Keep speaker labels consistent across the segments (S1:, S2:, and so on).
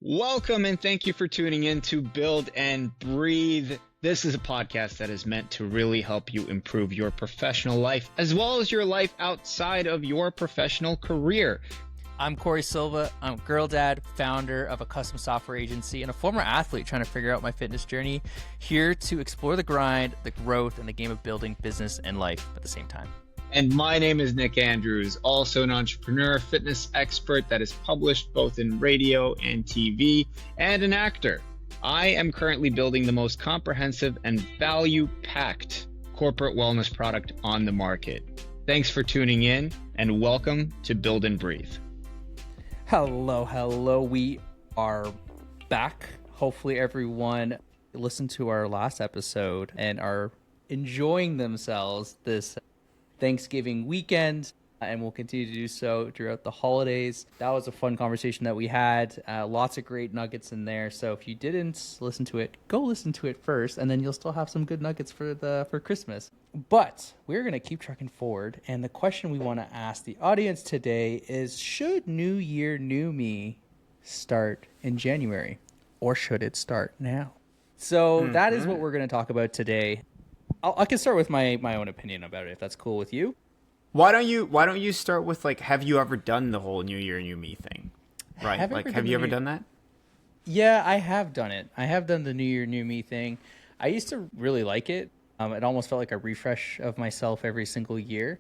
S1: Welcome and thank you for tuning in to Build and Breathe. This is a podcast that is meant to really help you improve your professional life as well as your life outside of your professional career.
S2: I'm Corey Silva. I'm a girl dad, founder of a custom software agency, and a former athlete trying to figure out my fitness journey. Here to explore the grind, the growth, and the game of building business and life at the same time.
S1: And my name is Nik Andrews, also an entrepreneur, fitness expert that is published both in radio and TV, and an actor. I am currently building the most comprehensive and value-packed corporate wellness product on the market. Thanks for tuning in, and welcome to Build and Breathe.
S2: Hello. We are back. Hopefully everyone listened to our last episode and are enjoying themselves this Thanksgiving weekend, and we'll continue to do so throughout the holidays. That was a fun conversation that we had. Lots of great nuggets in there. So if you didn't listen to it, go listen to it first, and then you'll still have some good nuggets for Christmas. But we're going to keep trucking forward, and the question we want to ask the audience today is, should New Year, New Me start in January, or should it start now? So that is what we're going to talk about today. I can start with my own opinion about it, if that's cool with you.
S3: Why don't you start with, like, have you ever done the whole New Year, New Me thing? Right. Have you ever done that?
S2: Yeah, I have done it. I have done the New Year, New Me thing. I used to really like it. It almost felt like a refresh of myself every single year.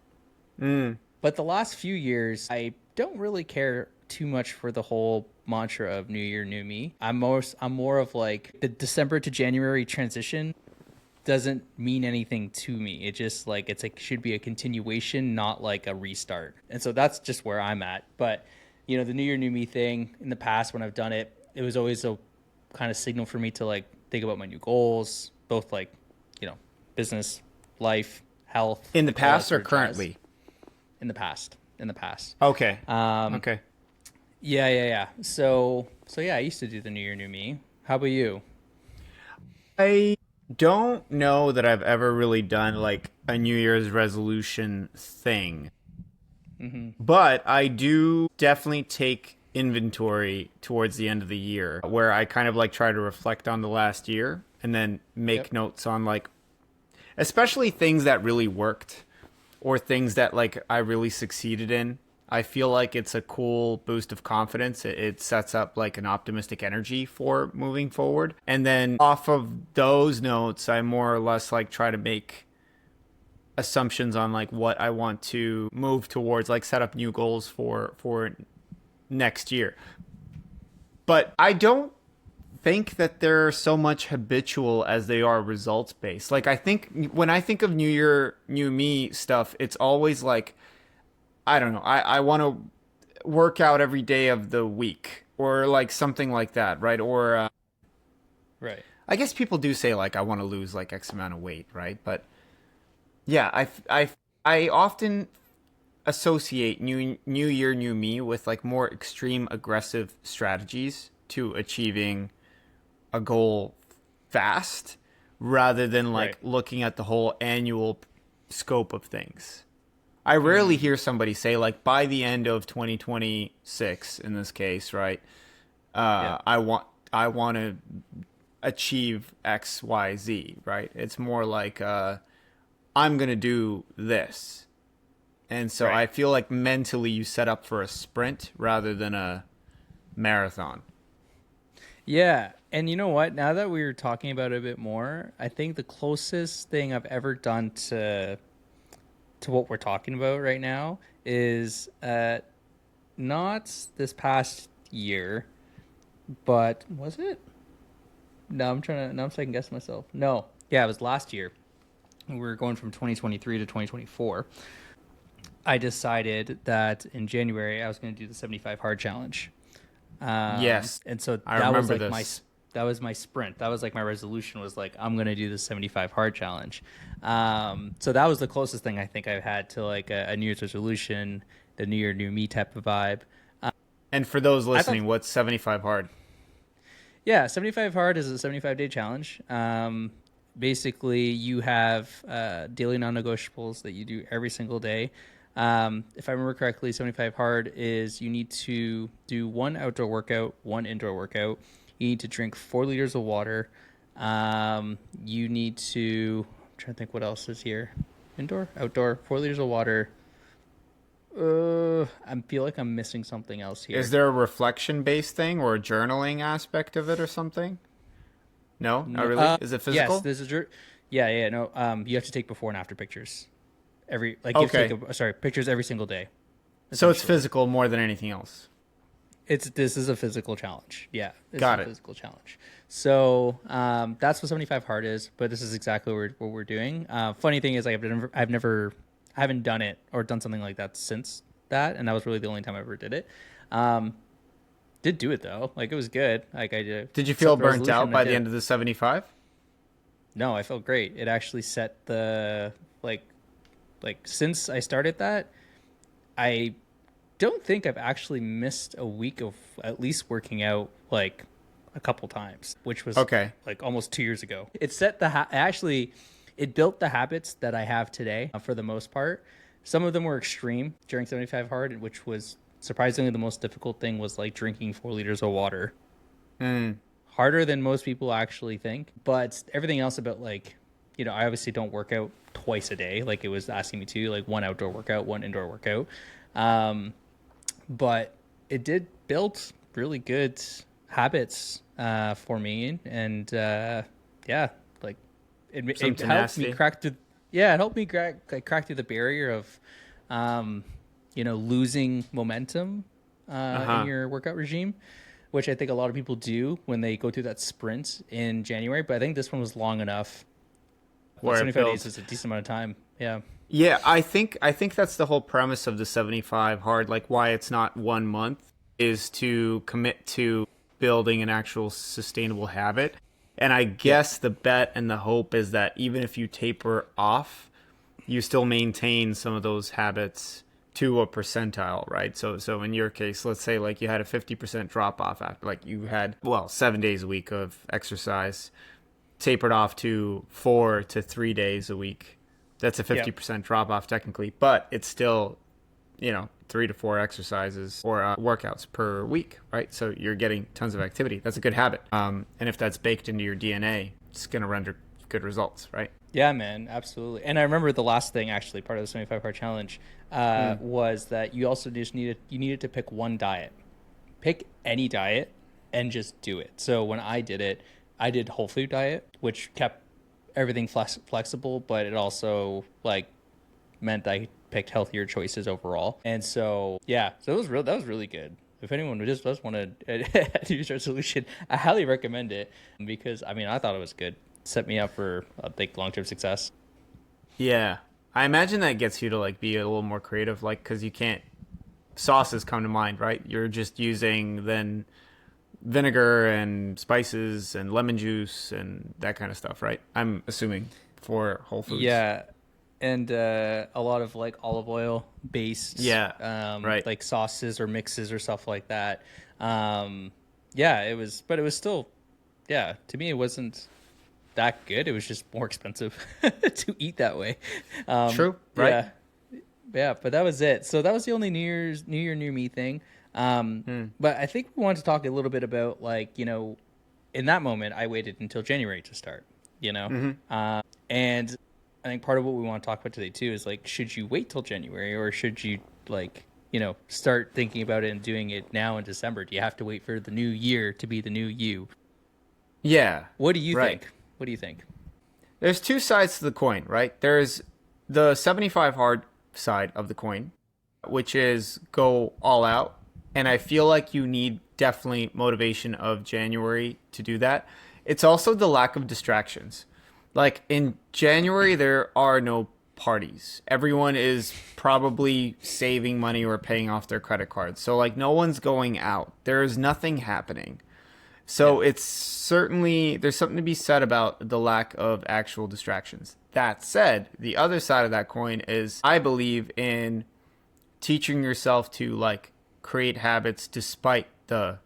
S2: But the last few years, I don't really care too much for the whole mantra of New Year, New Me. I'm more of like the December to January transition doesn't mean anything to me. It just should be a continuation, not like a restart. And so that's just where I'm at. But the New Year, New Me thing, in the past when I've done it, it was always a kind of signal for me to like think about my new goals, both like, business, life, health.
S3: In the past or currently?
S2: In the past.
S3: Okay.
S2: Okay. Yeah. So yeah, I used to do the New Year, New Me. How about you?
S3: I don't know that I've ever really done like a New Year's resolution thing. But I do definitely take inventory towards the end of the year where I kind of like try to reflect on the last year and then make notes on like, especially things that really worked or things that like I really succeeded in. I feel like it's a cool boost of confidence. It sets up like an optimistic energy for moving forward. And then off of those notes, I more or less like try to make assumptions on like what I want to move towards, like set up new goals for next year. But I don't think that they're so much habitual as they are results based. Like I think when I think of New Year, New Me stuff, it's always like, I don't know, I want to work out every day of the week or like something like that, right? Or
S2: right.
S3: I guess people do say like I want to lose like X amount of weight, right? But yeah, I often associate New Year, New Me with like more extreme aggressive strategies to achieving a goal fast rather than like looking at the whole annual scope of things. I rarely hear somebody say like by the end of 2026 in this case, right? I want to achieve X, Y, Z, right? It's more like I'm going to do this. And so I feel like mentally you set up for a sprint rather than a marathon.
S2: Yeah. And you know what? Now that we were talking about it a bit more, I think the closest thing I've ever done to what we're talking about right now is not this past year, but was it? No, I'm second guessing myself. No. Yeah, it was last year. We were going from 2023 to 2024. I decided that in January I was going to do the 75 hard challenge.
S3: Yes.
S2: And so
S3: that was like
S2: that was my sprint. That was like my resolution was like, I'm going to do the 75 hard challenge. So that was the closest thing I think I've had to like a New Year's resolution, the New Year, New Me type of vibe.
S3: And for those listening, what's 75 hard?
S2: Yeah, 75 hard is a 75-day challenge. Basically, you have daily non-negotiables that you do every single day. If I remember correctly, 75 hard is you need to do one outdoor workout, one indoor workout. You need to drink 4 liters of water. You need to, I'm trying to think what else is here. Indoor, outdoor, 4 liters of water. I feel like I'm missing something else here.
S3: Is there a reflection-based thing or a journaling aspect of it or something? No, not really. Is it physical?
S2: Yes, there's a no. You have to take before and after pictures. You have to take pictures every single day.
S3: So it's physical more than anything else.
S2: This is a physical challenge. Yeah,
S3: Got it.
S2: Physical challenge. So that's what 75 hard is. But this is exactly what we're doing. Funny thing is, I haven't done it or done something like that since that, and that was really the only time I ever did it. Did do it though. Like, it was good. Like, I did.
S3: Did you feel burnt out by the end of the 75?
S2: No, I felt great. It actually set the like since I started that, I don't think I've actually missed a week of at least working out like a couple times, which was like almost 2 years ago. It set it built the habits that I have today for the most part. Some of them were extreme during 75 hard, which was surprisingly the most difficult thing was like drinking 4 liters of water. Harder than most people actually think. But everything else about like, I obviously don't work out twice a day. Like it was asking me to, like one outdoor workout, one indoor workout. But it did build really good habits for me. And like it helped me crack through. Yeah, it helped me crack through the barrier of, losing momentum in your workout regime, which I think a lot of people do when they go through that sprint in January. But I think this one was long enough. 75 days is a decent amount of time. Yeah.
S3: Yeah, I think that's the whole premise of the 75 hard. Like, why it's not 1 month is to commit to building an actual sustainable habit. And I guess the bet and the hope is that even if you taper off, you still maintain some of those habits to a percentile, right? So in your case, let's say like you had a 50% drop off after, like you had 7 days a week of exercise, tapered off to 4 to 3 days a week. That's a 50% drop off technically, but it's still, 3 to 4 exercises or workouts per week, right? So you're getting tons of activity. That's a good habit. And if that's baked into your DNA, it's going to render good results, right?
S2: Yeah, man, absolutely. And I remember the last thing, actually, part of the 75 hard challenge was that you also just needed to pick one diet. Pick any diet and just do it. So when I did it, I did whole food diet, which kept everything flexible, but it also like meant I picked healthier choices overall. And so, yeah, so that was really good. If anyone just does want a New Year's resolution, I highly recommend it because, I thought it was good. Set me up for, I think, long-term success.
S3: Yeah. I imagine that gets you to like be a little more creative, like, because you can't, sauces come to mind, right? You're just using then vinegar and spices and lemon juice and that kind of stuff, right? I'm assuming for Whole Foods.
S2: Yeah. And a lot of like olive oil based
S3: right.
S2: like sauces or mixes or stuff like that. It was still, to me it wasn't that good. It was just more expensive to eat that way.
S3: True, right?
S2: Yeah, but that was it. So that was the only New Year, New Me thing. But I think we wanted to talk a little bit about like, in that moment I waited until January to start, and I think part of what we want to talk about today too is like, should you wait till January or should you like, start thinking about it and doing it now in December? Do you have to wait for the new year to be the new you?
S3: Yeah.
S2: What do you think? What do you think?
S3: There's two sides to the coin, right? There's the 75 hard side of the coin, which is go all out. And I feel like you need definitely motivation of January to do that. It's also the lack of distractions. Like in January, there are no parties. Everyone is probably saving money or paying off their credit cards. So like no one's going out. There is nothing happening. So it's certainly, there's something to be said about the lack of actual distractions. That said, the other side of that coin is I believe in teaching yourself to like create habits despite the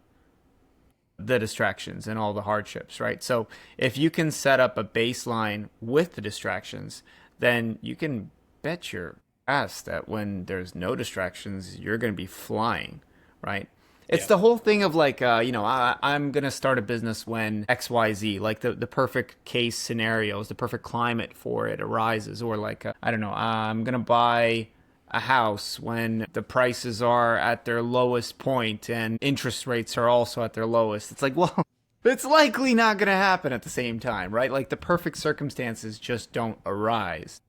S3: distractions and all the hardships, right? So if you can set up a baseline with the distractions, then you can bet your fast that when there's no distractions, you're going to be flying, right? It's the whole thing of like, I'm going to start a business when XYZ, like the perfect case scenarios, the perfect climate for it arises. Or like, I don't know, I'm going to buy a house when the prices are at their lowest point and interest rates are also at their lowest. It's like, well, it's likely not going to happen at the same time, right? Like the perfect circumstances just don't arise.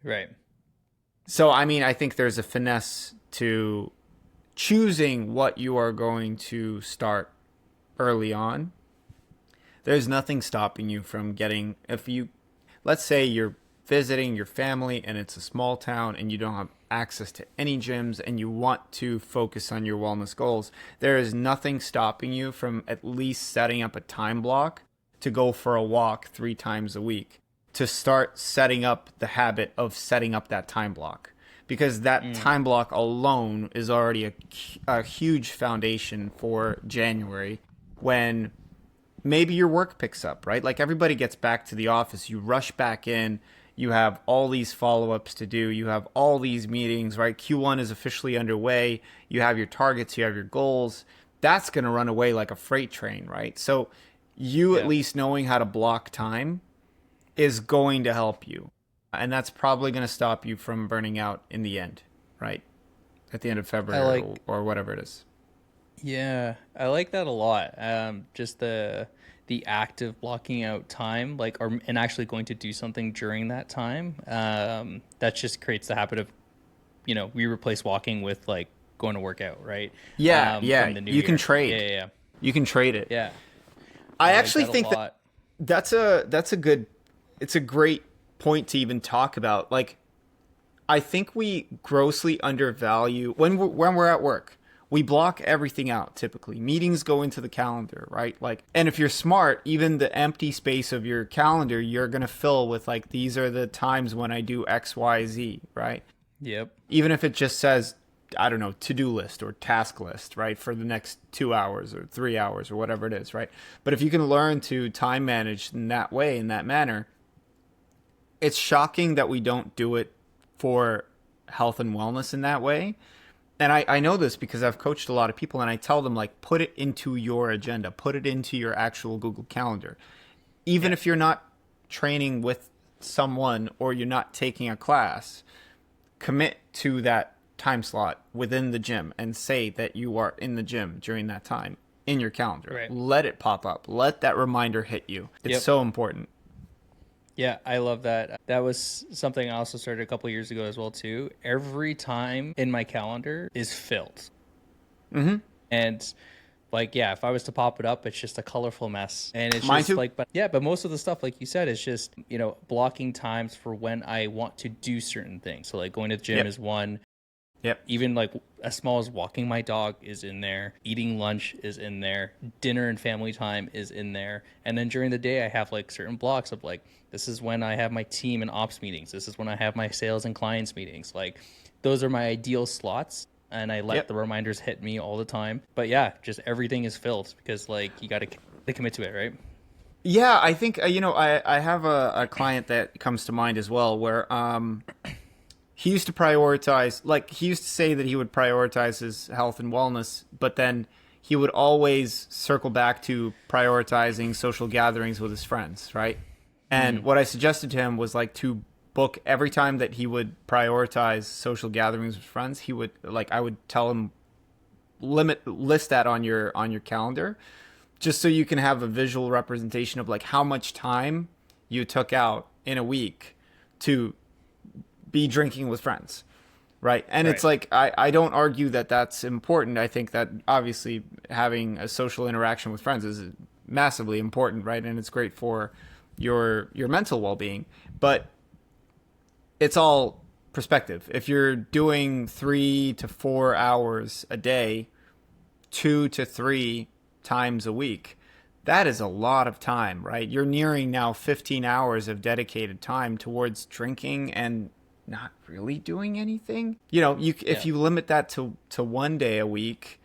S2: Right.
S3: So, I mean, I think there's a finesse to choosing what you are going to start early on. There's nothing stopping you from getting, let's say you're visiting your family and it's a small town and you don't have access to any gyms and you want to focus on your wellness goals, there is nothing stopping you from at least setting up a time block to go for a walk 3 times a week, to start setting up the habit of setting up that time block. Because that time block alone is already a huge foundation for January, when maybe your work picks up, right? Like everybody gets back to the office, you rush back in, you have all these follow-ups to do, you have all these meetings, right? Q1 is officially underway, you have your targets, you have your goals. That's going to run away like a freight train, right? So you at least knowing how to block time is going to help you. And that's probably going to stop you from burning out in the end, right? At the end of February or whatever it is.
S2: Yeah, I like that a lot. Just the active blocking out time, and actually going to do something during that time. That just creates the habit of, we replace walking with like going to work out, right?
S3: Yeah,
S2: you
S3: can trade.
S2: Yeah.
S3: You can trade it.
S2: Yeah.
S3: I actually think that's a great point to even talk about. Like, I think we grossly undervalue when we're at work. We block everything out. Typically, meetings go into the calendar, right? Like, and if you're smart, even the empty space of your calendar, you're gonna fill with like, these are the times when I do X, Y, Z, right?
S2: Yep.
S3: Even if it just says, I don't know, to-do list or task list, right, for the next 2 hours or 3 hours or whatever it is, right? But if you can learn to time manage in that way, in that manner, it's shocking that we don't do it for health and wellness in that way. And I know this because I've coached a lot of people, and I tell them, like, put it into your agenda, put it into your actual Google Calendar. Even if you're not training with someone or you're not taking a class, commit to that time slot within the gym and say that you are in the gym during that time in your calendar.
S2: Right.
S3: Let it pop up. Let that reminder hit you. It's so important.
S2: Yeah, I love that. That was something I also started a couple years ago as well too. Every time in my calendar is filled.
S3: Mm-hmm.
S2: And like, if I was to pop it up, it's just a colorful mess. And it's
S3: Mine
S2: just
S3: too.
S2: like, but most of the stuff, like you said, is just, blocking times for when I want to do certain things. So like going to the gym is one.
S3: Yep.
S2: Even like as small as walking my dog is in there. Eating lunch is in there. Dinner and family time is in there. And then during the day, I have like certain blocks of like, this is when I have my team and ops meetings. This is when I have my sales and clients meetings. Like, those are my ideal slots. And I let the reminders hit me all the time. But yeah, just everything is filled because like you got to commit to it, right?
S3: Yeah, I think, I have a client that comes to mind as well where he used to prioritize, like he used to say that he would prioritize his health and wellness, but then he would always circle back to prioritizing social gatherings with his friends, right? And what I suggested to him was like to book every time that he would prioritize social gatherings with friends, he would I would tell him list that on your calendar, just so you can have a visual representation of like how much time you took out in a week to be drinking with friends, right? And it's like, I don't argue that that's important. I think that obviously having a social interaction with friends is massively important, right? And it's great for your mental well-being, but it's all perspective. If you're doing 3 to 4 hours a day, 2 to 3 times a week, that is a lot of time, right? You're nearing now 15 hours of dedicated time towards drinking and not really doing anything. If you limit that to 1 day a week,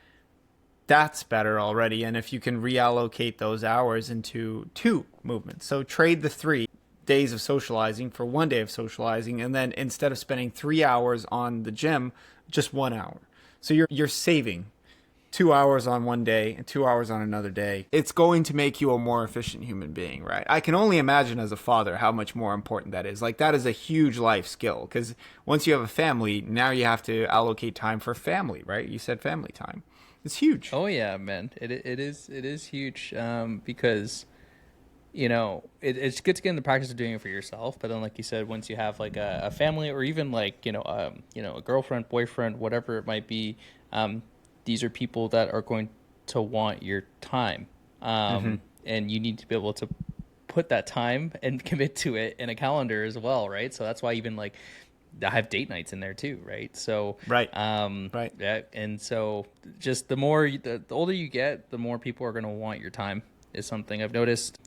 S3: that's better already. And if you can reallocate those hours into 2 movements, so trade the 3, days of socializing for 1 day of socializing, and then instead of spending 3 hours on the gym, just 1 hour. So you're saving 2 hours on one day and 2 hours on another day. It's going to make you a more efficient human being, right? I can only imagine as a father how much more important that is. Like, that is a huge life skill, because once you have a family, now you have to allocate time for family, right? You said family time. It's huge.
S2: Oh yeah, man. It is huge, because it's good to get in the practice of doing it for yourself. But then, like you said, once you have like a family, or even like a girlfriend, boyfriend, whatever it might be, these are people that are going to want your time, and you need to be able to put that time and commit to it in a calendar as well, right? So that's why even like I have date nights in there too, right? So
S3: right.
S2: Yeah, and so just the older you get, the more people are going to want your time. Is something I've noticed.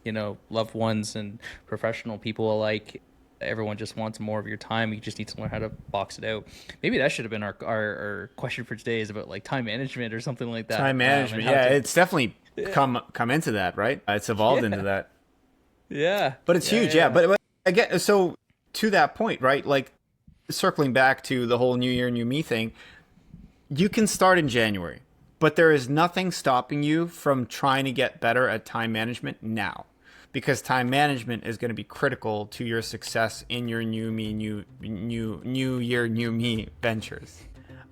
S2: Loved ones and professional people alike. Everyone just wants more of your time. You just need to learn how to box it out. Maybe that should have been our question for today, is about like time management or something like that.
S3: Time management, it's definitely come into that, right? It's evolved into that.
S2: Yeah,
S3: but it's huge, yeah. But again, so to that point, right? Like, circling back to the whole New Year, New Me thing, you can start in January, but there is nothing stopping you from trying to get better at time management now, because time management is going to be critical to your success in your new year, new me ventures.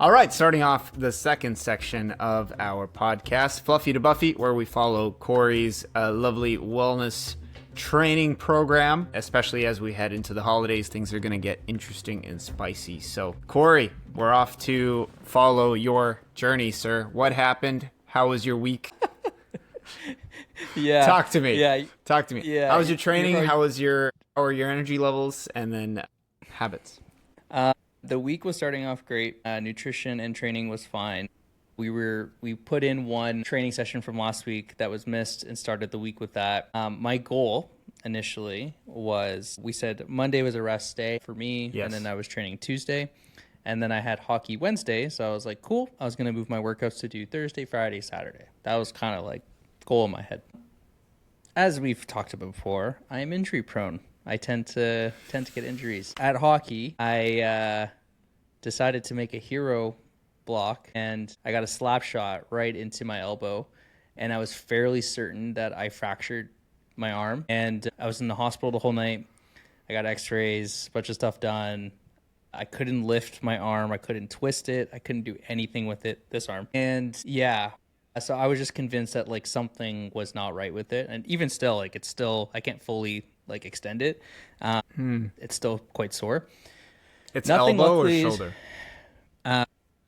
S3: All right, starting off the second section of our podcast, Fluffy to Buffy, where we follow Cory's lovely wellness training program. Especially as we head into the holidays, things are going to get interesting and spicy. So, Cory, we're off to follow your journey, sir. What happened? How was your week?
S2: Yeah.
S3: Talk to me.
S2: Yeah.
S3: Talk to me.
S2: Yeah.
S3: How was your training? How are your energy levels? And then habits.
S2: The week was starting off great. Nutrition and training was fine. We put in one training session from last week that was missed and started the week with that. My goal initially was, we said Monday was a rest day for me,
S3: yes.
S2: And then I was training Tuesday, and then I had hockey Wednesday, so I was like, cool. I was going to move my workouts to do Thursday, Friday, Saturday. That was kind of like goal in my head. As we've talked about before, I am injury prone. I tend to get injuries. At hockey, I decided to make a hero block, and I got a slap shot right into my elbow, and I was fairly certain that I fractured my arm, and I was in the hospital the whole night. I got x-rays, a bunch of stuff done. I couldn't lift my arm. I couldn't twist it. I couldn't do anything with it, this arm. And yeah, so I was just convinced that like something was not right with it. And even still, like it's still, I can't fully like extend it. It's still quite sore.
S3: It's elbow or shoulder?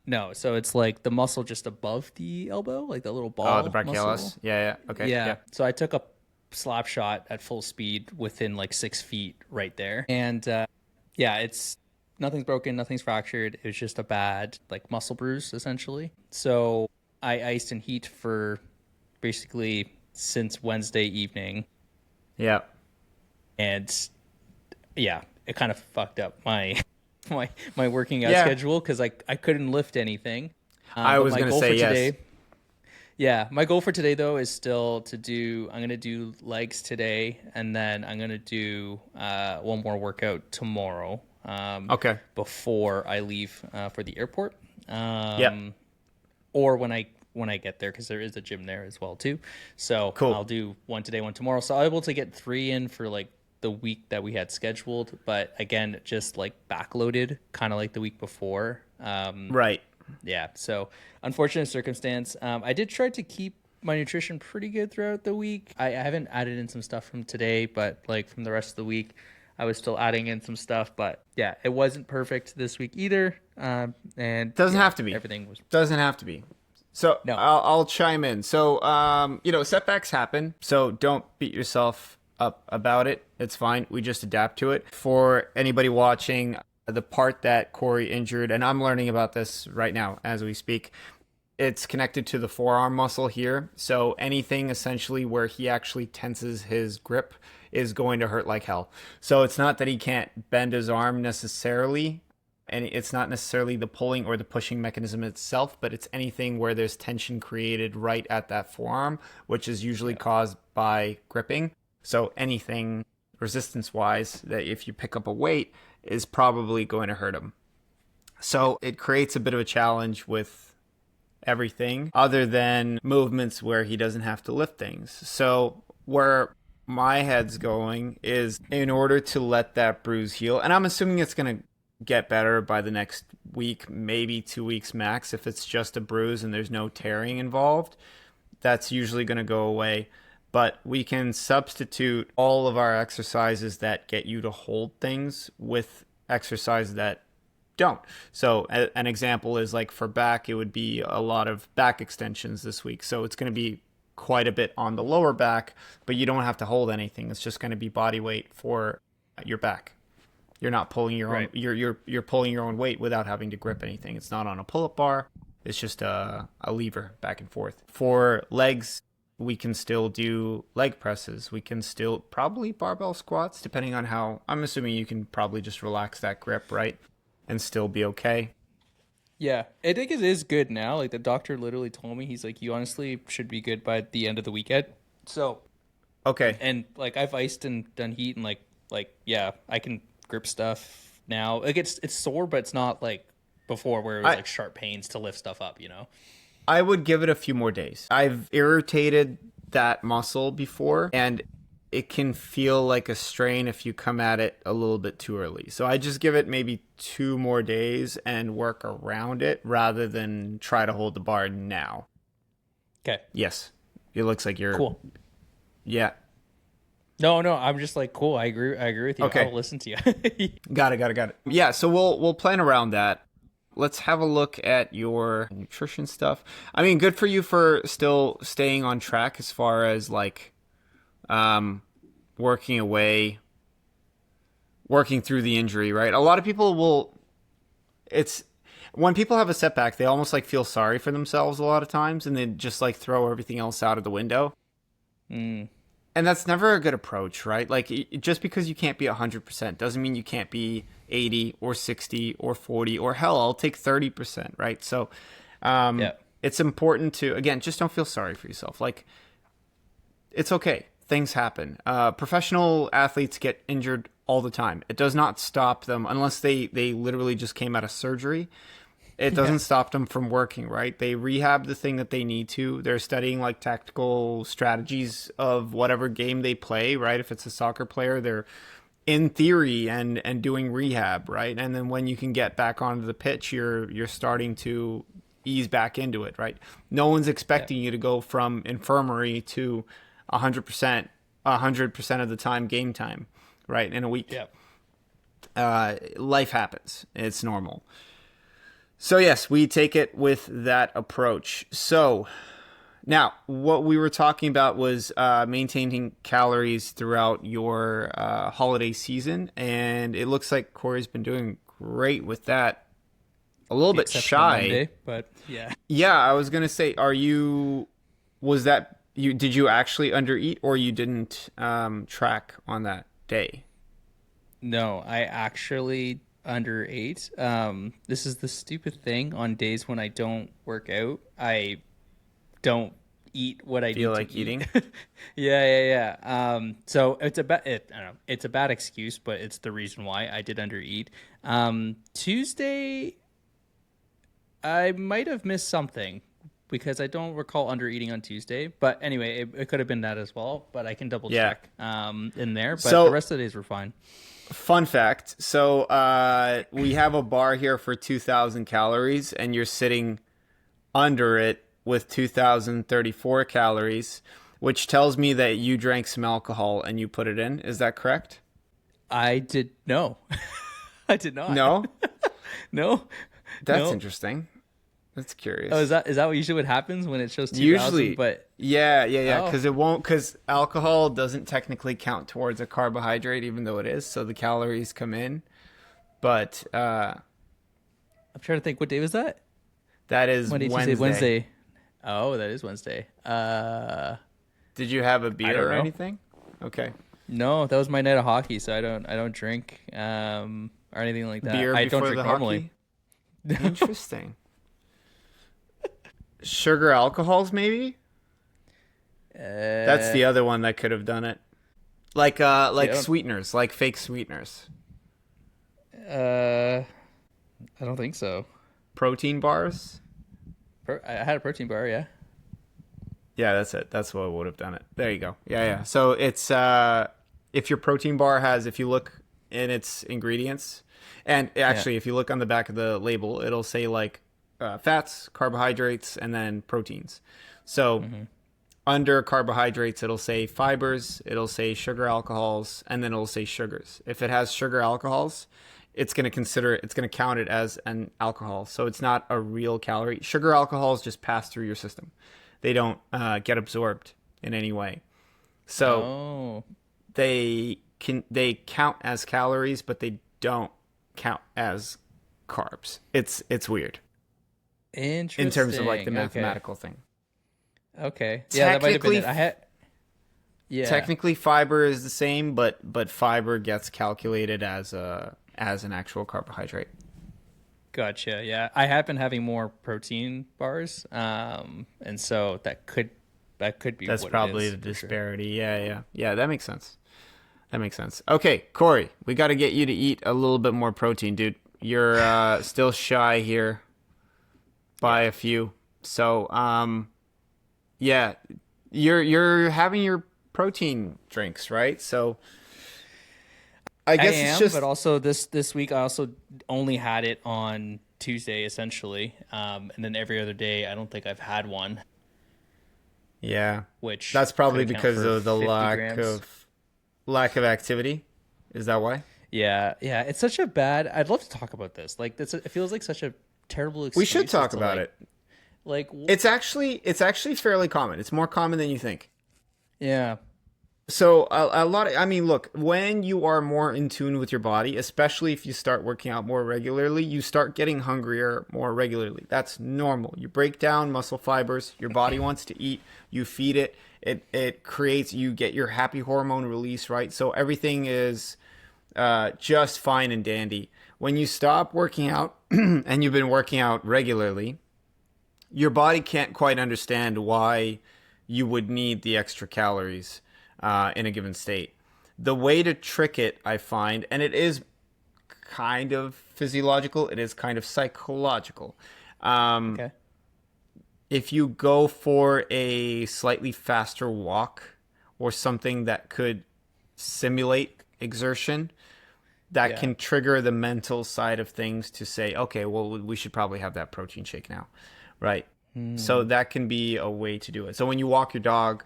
S2: No, so it's like the muscle just above the elbow, like the little ball.
S3: Oh, the brachialis.
S2: Muscle.
S3: Yeah. Okay.
S2: Yeah. So I took a slap shot at full speed within like 6 feet right there. And it's nothing's broken, nothing's fractured. It was just a bad like muscle bruise essentially. So I iced in heat for basically since Wednesday evening.
S3: Yeah.
S2: And yeah, it kind of fucked up my working out schedule, because I couldn't lift anything.
S3: I was going to say yes.
S2: Today, yeah, my goal for today though is still I'm going to do legs today, and then I'm going to do one more workout tomorrow.
S3: Okay.
S2: Before I leave for the airport. Or when I get there, because there is a gym there as well too. So cool. I'll do one today, one tomorrow. So I'll be able to get 3 in for like the week that we had scheduled, but again, just like backloaded, kind of like the week before.
S3: Right.
S2: Yeah. So unfortunate circumstance. I did try to keep my nutrition pretty good throughout the week. I haven't added in some stuff from today, but like from the rest of the week, I was still adding in some stuff. But yeah, it wasn't perfect this week either. And
S3: doesn't have to be.
S2: Everything was
S3: doesn't have to be. So no. I'll chime in. So setbacks happen. So don't beat yourself up about it. It's fine. We just adapt to it. For anybody watching, the part that Cory injured, and I'm learning about this right now as we speak, it's connected to the forearm muscle here. So anything essentially where he actually tenses his grip is going to hurt like hell. So it's not that he can't bend his arm necessarily, and it's not necessarily the pulling or the pushing mechanism itself, but it's anything where there's tension created right at that forearm, which is usually caused by gripping. So anything resistance wise, that if you pick up a weight is probably going to hurt him. So it creates a bit of a challenge with everything other than movements where he doesn't have to lift things. So where my head's going is, in order to let that bruise heal, and I'm assuming it's going to get better by the next week, maybe 2 weeks max. If it's just a bruise and there's no tearing involved, that's usually going to go away. But we can substitute all of our exercises that get you to hold things with exercises that don't. So an example is, like, for back, it would be a lot of back extensions this week. So it's going to be quite a bit on the lower back, but you don't have to hold anything. It's just going to be body weight for your back. You're not pulling your own. You're pulling your own weight without having to grip anything. It's not on a pull-up bar. It's just a lever back and forth. For legs, we can still do leg presses. We can still probably barbell squats, depending on how. I'm assuming you can probably just relax that grip, right, and still be okay.
S2: Yeah, I think it is good now. Like, the doctor literally told me, he's like, you honestly should be good by the end of the weekend. So,
S3: okay.
S2: And like, I've iced and done heat, and like yeah, I can grip stuff now. Like, it's sore, but it's not like before where it was like sharp pains to lift stuff up, you know?
S3: I would give it a few more days. I've irritated that muscle before, and it can feel like a strain if you come at it a little bit too early. So I just give it maybe 2 more days and work around it rather than try to hold the bar now.
S2: Okay.
S3: Yes. It looks like you're
S2: cool.
S3: Yeah.
S2: No, I'm just like, cool. I agree with you.
S3: Okay.
S2: I'll listen to you.
S3: Got it. Yeah, so we'll plan around that. Let's have a look at your nutrition stuff. I mean, good for you for still staying on track as far as, like, working through the injury, right? A lot of people when people have a setback, they almost like feel sorry for themselves a lot of times, and they just like throw everything else out of the window. And that's never a good approach, right? Like, just because you can't be 100% doesn't mean you can't be 80 or 60 or 40 or hell, I'll take 30%, right? So it's important to, again, just don't feel sorry for yourself. Like, it's okay. Things happen. Professional athletes get injured all the time. It does not stop them unless they literally just came out of surgery. It doesn't stop them from working, right? They rehab the thing that they need to. They're studying, like, tactical strategies of whatever game they play, right? If it's a soccer player, they're in theory and doing rehab, right? And then when you can get back onto the pitch, you're starting to ease back into it, right? No one's expecting you to go from infirmary to 100% of the time game time, right? In a week. Life happens. It's normal. So yes, we take it with that approach. So now what we were talking about was maintaining calories throughout your holiday season. And it looks like Cory's been doing great with that. A little bit shy.
S2: Monday, but yeah.
S3: Yeah, I was going to say, did you actually undereat, or you didn't track on that day?
S2: No, I actually underate. This is the stupid thing. On days when I don't work out, I don't eat what I
S3: feel
S2: need
S3: like
S2: to
S3: eating.
S2: Yeah. So it's I don't know. It's a bad excuse, but it's the reason why I did undereat. Tuesday, I might have missed something, because I don't recall undereating on Tuesday. But anyway, it could have been that as well. But I can double check in there. But the rest of the days were fine.
S3: Fun fact. So we have a bar here for 2,000 calories, and you're sitting under it with 2,034 calories, which tells me that you drank some alcohol and you put it in. Is that correct?
S2: I did no. I did not.
S3: No?
S2: No.
S3: That's interesting. That's curious.
S2: Oh, is that usually what happens when it shows 2,000?
S3: Usually,
S2: but
S3: yeah. Because alcohol doesn't technically count towards a carbohydrate, even though it is. So the calories come in. But
S2: I'm trying to think, what day was that?
S3: That is Wednesday.
S2: Oh, that is Wednesday.
S3: Did you have a beer or anything? Okay.
S2: No, that was my night of hockey, so I don't drink or anything like that.
S3: Beer
S2: I
S3: before
S2: don't drink
S3: the
S2: normally.
S3: Hockey? Interesting. Sugar alcohols, maybe? That's the other one that could have done it. Like
S2: Yeah.
S3: sweeteners, like fake sweeteners.
S2: I don't think so.
S3: Protein bars?
S2: I had a protein bar, yeah.
S3: Yeah, that's it. That's what would have done it. There you go. Yeah, yeah. So it's if your protein bar has, if you look in its ingredients, and actually if you look on the back of the label, it'll say like fats, carbohydrates, and then proteins. So under carbohydrates, it'll say fibers, it'll say sugar alcohols, and then it'll say sugars. If it has sugar alcohols, it's going to count it as an alcohol. So it's not a real calorie. Sugar alcohols just pass through your system. They don't get absorbed in any way. So they count as calories, but they don't count as carbs. It's weird.
S2: Interesting.
S3: In terms of like the mathematical thing.
S2: Okay. Yeah, that might have been it.
S3: Technically, fiber is the same, but fiber gets calculated as an actual carbohydrate.
S2: Gotcha. Yeah, I have been having more protein bars, and so that could be.
S3: That's
S2: what
S3: probably
S2: it is,
S3: the disparity. Sure. Yeah. That makes sense. Okay, Corey, we got to get you to eat a little bit more protein, dude. You're still shy here by a few. So, yeah, you're having your protein drinks, right? So I guess it's just.
S2: But also this week I also only had it on Tuesday essentially, and then every other day I don't think I've had one.
S3: Yeah,
S2: which
S3: that's probably
S2: could account
S3: because
S2: for
S3: of the
S2: 50 grams.
S3: lack of activity. Is that why?
S2: Yeah. It's such a bad. I'd love to talk about this. Like it feels like such a terrible excuse.
S3: We should talk about it.
S2: Like
S3: it's actually fairly common. It's more common than you think.
S2: Yeah.
S3: So a lot of, I mean, look, when you are more in tune with your body, especially if you start working out more regularly, you start getting hungrier more regularly. That's normal. You break down muscle fibers. Your body wants to eat. You feed it. It creates, you get your happy hormone release, right? So everything is just fine and dandy. When you stop working out and you've been working out regularly, your body can't quite understand why you would need the extra calories in a given state. The way to trick it, I find, and it is kind of physiological, it is kind of psychological.
S2: Okay.
S3: If you go for a slightly faster walk or something that could simulate exertion, that can trigger the mental side of things to say, okay, well, we should probably have that protein shake now, right? So that can be a way to do it. So when you walk your dog,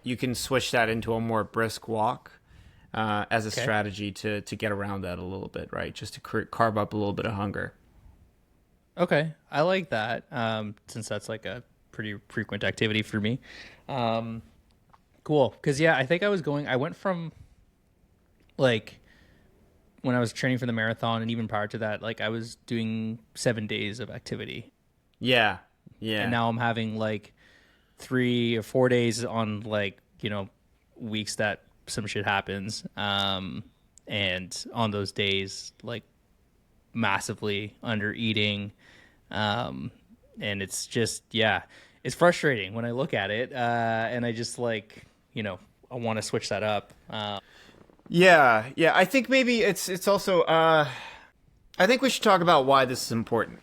S3: you can switch that into a more brisk walk as a strategy to get around that a little bit, right? Just to carve up a little bit of hunger.
S2: Okay, I like that, since that's like a pretty frequent activity for me. Cool, because I think I went from like when I was training for the marathon and even prior to that, like I was doing 7 days of activity.
S3: Yeah.
S2: And now I'm having like 3 or 4 days on like, weeks that some shit happens. And on those days, like massively under eating. And it's just, it's frustrating when I look at it. And I just like, I want to switch that up.
S3: Yeah. I think maybe it's also, I think we should talk about why this is important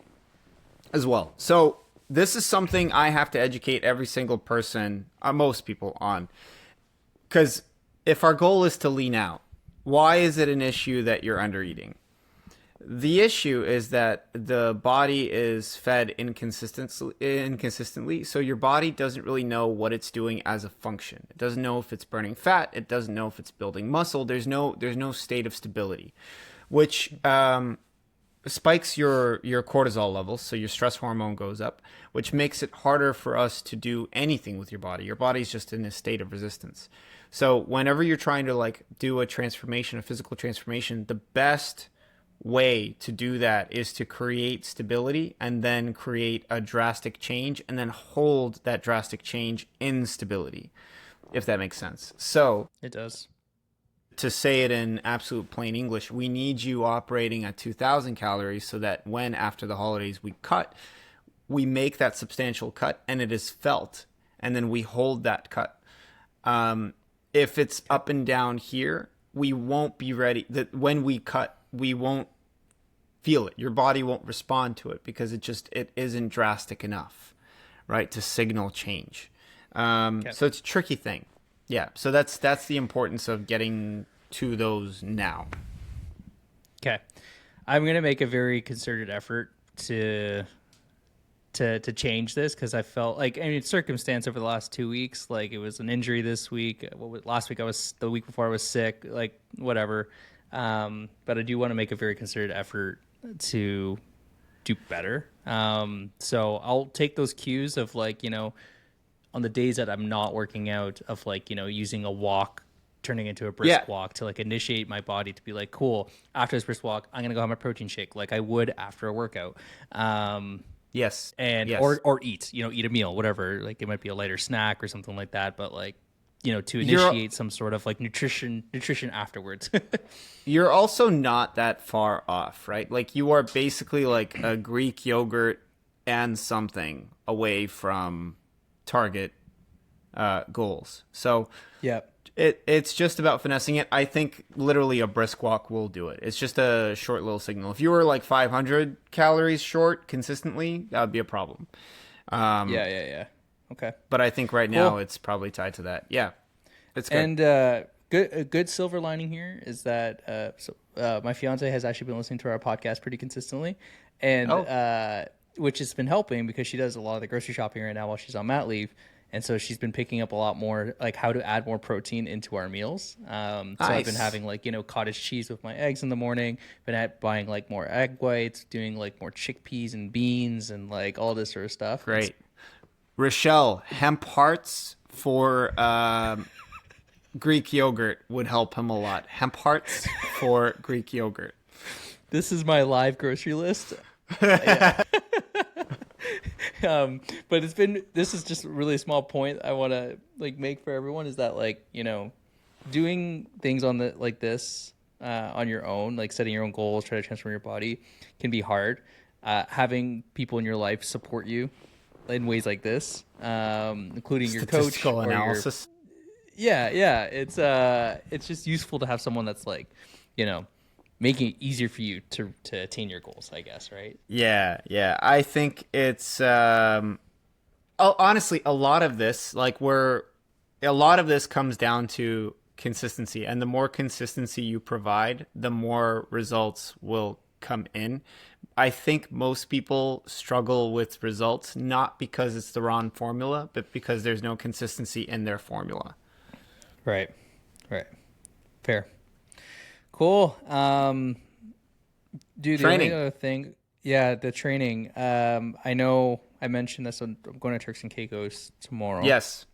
S3: as well. So this is something I have to educate every single person, most people on. Because if our goal is to lean out, why is it an issue that you're under eating? The issue is that the body is fed inconsistently, so your body doesn't really know what it's doing as a function. It doesn't know if it's burning fat. It doesn't know if it's building muscle. There's no state of stability, which spikes your cortisol levels, so your stress hormone goes up, which makes it harder for us to do anything with your body. Your body's just in a state of resistance. So whenever you're trying to like do a transformation, a physical transformation, the best way to do that is to create stability and then create a drastic change and then hold that drastic change in stability, if that makes sense. So
S2: it does.
S3: To say it in absolute plain English, we need you operating at 2,000 calories so that when after the holidays we cut, we make that substantial cut and it is felt, and then we hold that cut. if it's up and down here, we won't be ready. That when we cut, we won't feel it. Your body won't respond to it because it isn't drastic enough, right, to signal change. So it's a tricky thing. Yeah. So that's the importance of getting to those now.
S2: Okay. I'm going to make a very concerted effort to change this, because I felt like, I mean, circumstance over the last 2 weeks, like it was an injury this week. Last week the week before I was sick, like whatever. But I do want to make a very concerted effort to do better. So I'll take those cues of like, on the days that I'm not working out, of like, using a walk turning into a brisk walk to like initiate my body to be like, cool, after this brisk walk, I'm going to go have my protein shake like I would after a workout.
S3: Yes.
S2: Or eat a meal, whatever. Like it might be a lighter snack or something like that, but like, to initiate some sort of like nutrition afterwards.
S3: You're also not that far off, right? Like you are basically like a Greek yogurt and something away from target goals. So
S2: yeah,
S3: it's just about finessing it. I think literally a brisk walk will do it. It's just a short little signal. If you were like 500 calories short consistently, that would be a problem.
S2: Yeah. Okay.
S3: But I think right now it's probably tied to that. Yeah. It's good.
S2: And a good silver lining here is that my fiance has actually been listening to our podcast pretty consistently, and which has been helping because she does a lot of the grocery shopping right now while she's on mat leave. And so she's been picking up a lot more, like how to add more protein into our meals. So I've been having like, cottage cheese with my eggs in the morning, been buying like more egg whites, doing like more chickpeas and beans and like all this sort of stuff.
S3: Great. Rochelle, hemp hearts for Greek yogurt would help him a lot. Hemp hearts for Greek yogurt.
S2: This is my live grocery list. But this is just a really small point I want to like make for everyone, is that like, doing things on this on your own, like setting your own goals, try to transform your body, can be hard. Having people in your life support you in ways like this, including your coach,
S3: statistical analysis.
S2: It's just useful to have someone that's like, making it easier for you to attain your goals, I guess, right?
S3: Yeah. I think it's honestly a lot of this comes down to consistency, and the more consistency you provide, the more results will come in. I think most people struggle with results not because it's the wrong formula, but because there's no consistency in their formula.
S2: Right. Fair. Cool. Dude, the only other thing, the training. I know I mentioned this. I'm going to Turks and Caicos tomorrow.
S3: Yes.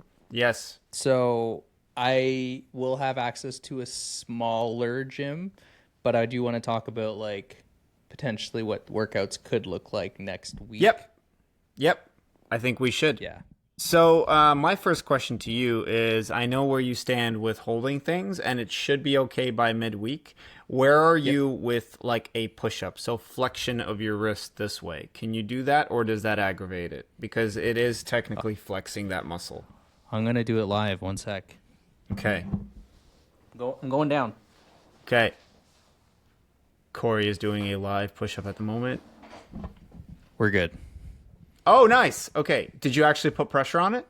S2: So I will have access to a smaller gym, but I do want to talk about like potentially what workouts could look like next week.
S3: Yep. I think we should.
S2: Yeah.
S3: So my first question to you is, I know where you stand with holding things, and it should be okay by midweek. Where are you with like a push-up? So flexion of your wrist this way. Can you do that, or does that aggravate it? Because it is technically flexing that muscle.
S2: I'm going to do it live. 1 sec.
S3: Okay.
S2: I'm going down.
S3: Okay. Cory is doing a live push-up at the moment.
S2: We're good.
S3: Oh, nice. Okay. Did you actually put pressure on it?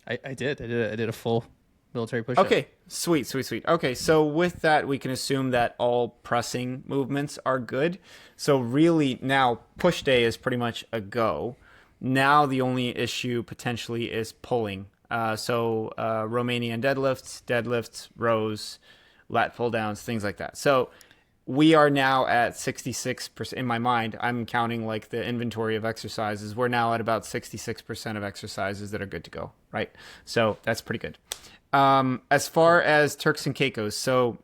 S2: I did. I did a full military push-up.
S3: Okay. Sweet. Okay. So with that, we can assume that all pressing movements are good. So really now push day is pretty much a go. Now the only issue potentially is pulling. So Romanian deadlifts, rows, lat pull downs, things like that. So we are now at 66%. In my mind, I'm counting like the inventory of exercises. We're now at about 66% of exercises that are good to go, right? So that's pretty good. As far as Turks and Caicos, so